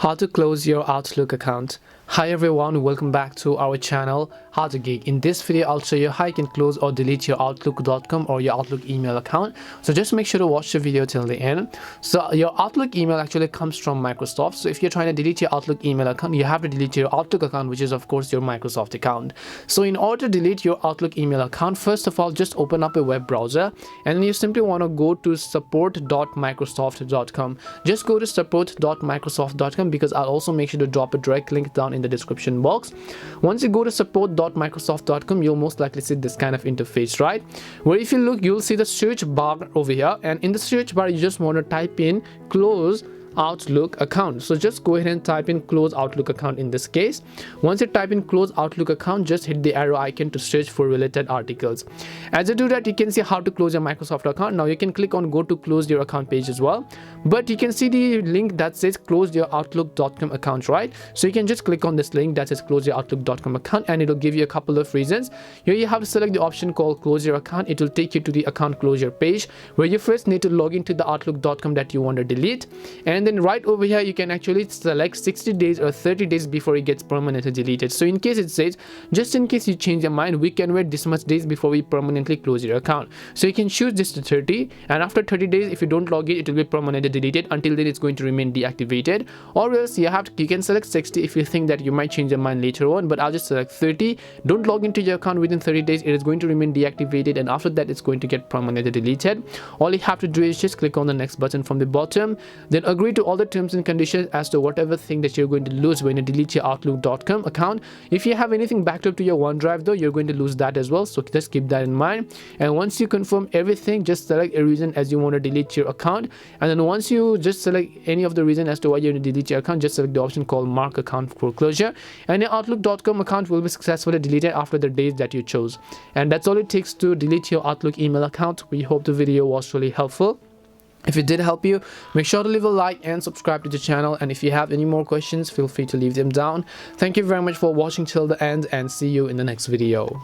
How to close your Outlook account. Hi everyone, welcome back to our channel How to Geek. In this video I'll show you how you can close or delete your outlook.com or your Outlook email account. So just make sure to watch the video till the end. So your Outlook email actually comes from Microsoft. So if you're trying to delete your Outlook email account, you have to delete your Outlook account, which is of course your Microsoft account. So in order to delete your Outlook email account, first of all just open up a web browser and then you simply want to go to support.microsoft.com. Just go to support.microsoft.com because I'll also make sure to drop a direct link down in the description box. Once you go to support.microsoft.com, you'll most likely see this kind of interface, right? Where if you look, you'll see the search bar over here, and in the search bar you just want to type in close Outlook account. So just go ahead and type in close Outlook account in this case. Once you type in close Outlook account, just hit the arrow icon to search for related articles. As you do that, you can see how to close your Microsoft account. Now you can click on go to close your account page as well, but you can see the link that says close your outlook.com account, right? So you can just click on this link that says close your outlook.com account and it'll give you a couple of reasons. Here you have to select the option called close your account. It will take you to the account closure page where you first need to log into the outlook.com that you want to delete, and then right over here you can actually select 60 days or 30 days before it gets permanently deleted. So in case it says just in case you change your mind, we can wait this much days before we permanently close your account. So you can choose this to 30, and after 30 days if you don't log it, it will be permanently deleted. Until then it's going to remain deactivated, or else you can select 60 if you think that you might change your mind later on, but I'll just select 30. Don't log into your account within 30 days. It is going to remain deactivated, and after that it's going to get permanently deleted. All you have to do is just click on the next button from the bottom, then agree to all the terms and conditions as to whatever thing that you're going to lose when you delete your outlook.com account. If you have anything backed up to your OneDrive though, you're going to lose that as well, so just keep that in mind. And once you confirm everything, just select a reason as you want to delete your account, and then once you just select any of the reason as to why you want to delete your account, just select the option called mark account foreclosure, and your outlook.com account will be successfully deleted after the days that you chose. And that's all it takes to delete your Outlook email account. We hope the video was really helpful. If it did help you, make sure to leave a like and subscribe to the channel, and if you have any more questions, feel free to leave them down. Thank you very much for watching till the end, and see you in the next video.